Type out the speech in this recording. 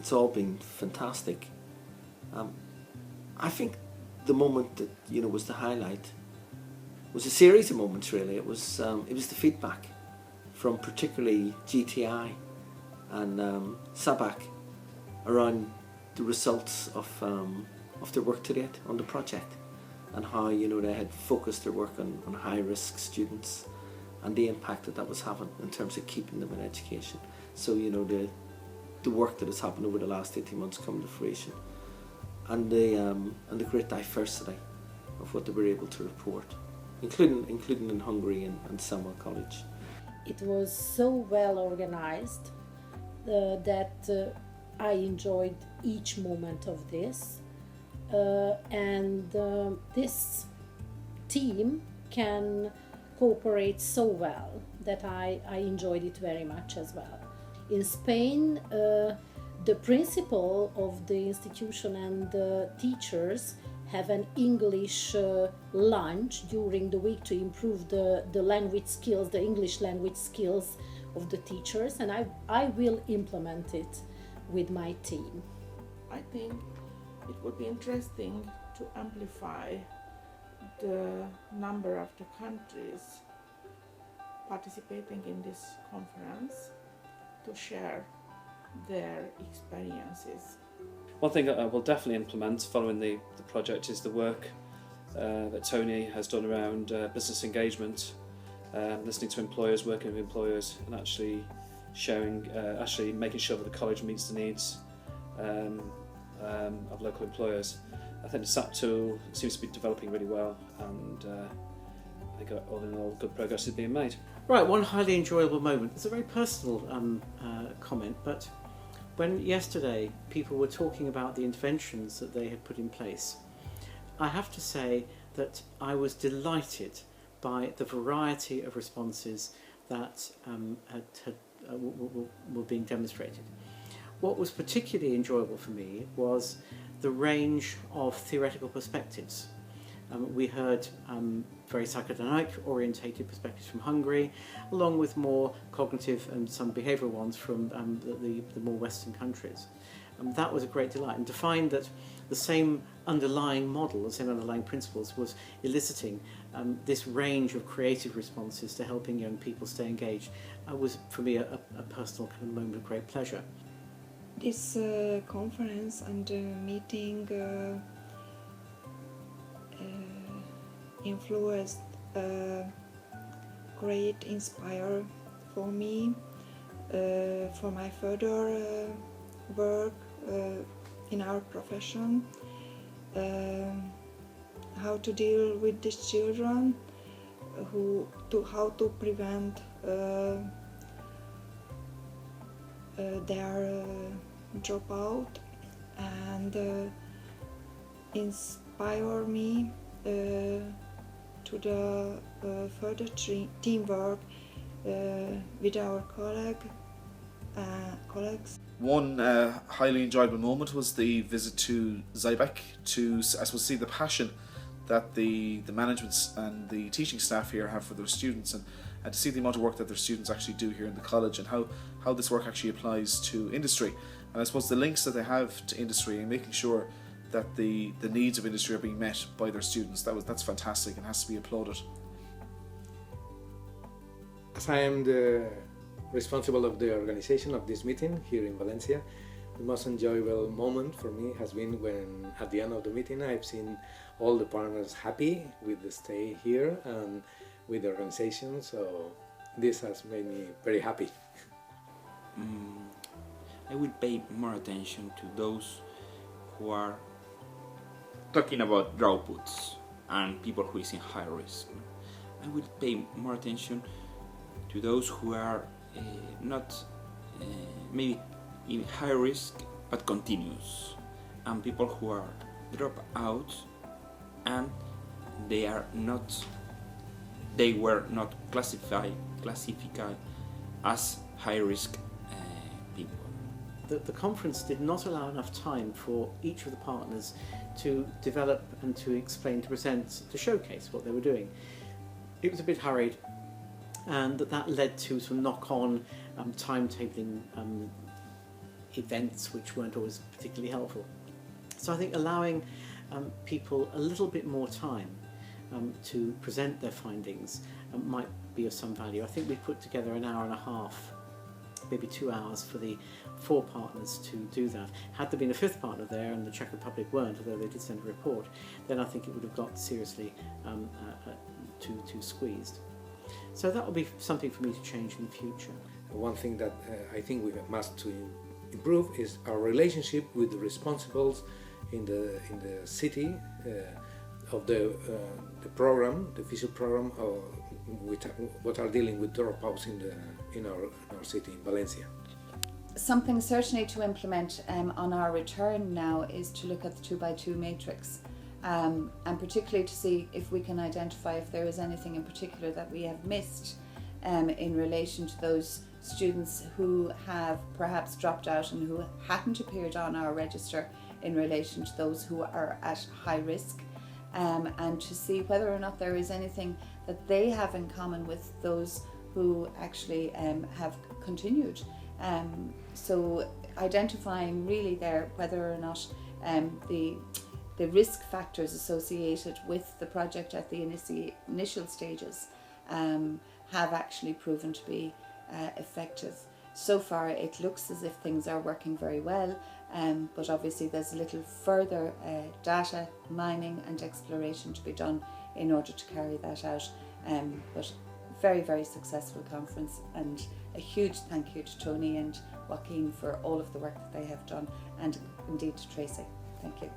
it's all been fantastic. I think the moment that was the highlight was a series of moments. Really, it was the feedback from particularly GTI and SABAC around the results of their work to date on the project, and how they had focused their work on high risk students and the impact that was having in terms of keeping them in education. So the work that has happened over the last 18 months come to fruition, and the great diversity of what they were able to report, including in Hungary and Samuel College. It was so well organized that I enjoyed each moment of this, and this team can cooperate so well that I enjoyed it very much as well. In Spain, the principal of the institution and the teachers have an English lunch during the week to improve the language skills, the English language skills of the teachers, and I will implement it with my team. I think it would be interesting to amplify the number of the countries participating in this conference to share their experiences. One thing that I will definitely implement following the project is the work that Tony has done around business engagement, listening to employers, working with employers, and actually making sure that the college meets the needs of local employers. I think the SAP tool seems to be developing really well, and I think all in all good progress is being made. Right, one highly enjoyable moment. It's a very personal comment, but when yesterday people were talking about the interventions that they had put in place, I have to say that I was delighted by the variety of responses that were being demonstrated. What was particularly enjoyable for me was the range of theoretical perspectives. We heard very psychodynamic orientated perspectives from Hungary, along with more cognitive and some behavioural ones from the more Western countries. That was a great delight, and to find that the same underlying model, the same underlying principles was eliciting this range of creative responses to helping young people stay engaged was for me a personal kind of moment of great pleasure. This conference and meeting influenced great inspire for me for my further work in our profession, how to deal with these children, how to prevent their dropout, and inspire me to the further teamwork with our colleagues. One highly enjoyable moment was the visit to Zybec to, I suppose, see the passion that the management and the teaching staff here have for their students, and to see the amount of work that their students actually do here in the college, and how this work actually applies to industry, and I suppose the links that they have to industry, and making sure that the needs of industry are being met by their students. That's fantastic and has to be applauded. As I am the responsible of the organization of this meeting here in Valencia, the most enjoyable moment for me has been when at the end of the meeting I've seen all the partners happy with the stay here and with the organization, so this has made me very happy. I will pay more attention to those who are talking about dropouts and people who is in high risk. I will pay more attention to those who are not maybe in high risk but continuous, and people who are drop out and they were not classified as high risk people. The conference did not allow enough time for each of the partners to develop and to explain, to present, to showcase what they were doing. It was a bit hurried, and that led to some knock-on timetabling events which weren't always particularly helpful. So I think allowing people a little bit more time to present their findings might be of some value. I think we put together an hour and a half, maybe 2 hours for the 4 partners to do that. Had there been a 5th partner there, and the Czech Republic weren't, although they did send a report, then I think it would have got seriously too squeezed. So that will be something for me to change in the future. One thing that I think we must to improve is our relationship with the responsibles in the city of the program, the official program, what are dealing with dropouts in our city, in Valencia. Something certainly to implement on our return now is to look at the 2x2 matrix, and particularly to see if we can identify if there is anything in particular that we have missed in relation to those students who have perhaps dropped out and who hadn't appeared on our register in relation to those who are at high risk, and to see whether or not there is anything that they have in common with those who actually have continued. So identifying really there whether or not the risk factors associated with the project at the initial stages have actually proven to be effective. So far it looks as if things are working very well, but obviously there's a little further data mining and exploration to be done in order to carry that out. But very, very successful conference, and a huge thank you to Tony and Joaquin for all of the work that they have done, and indeed to Tracy. Thank you.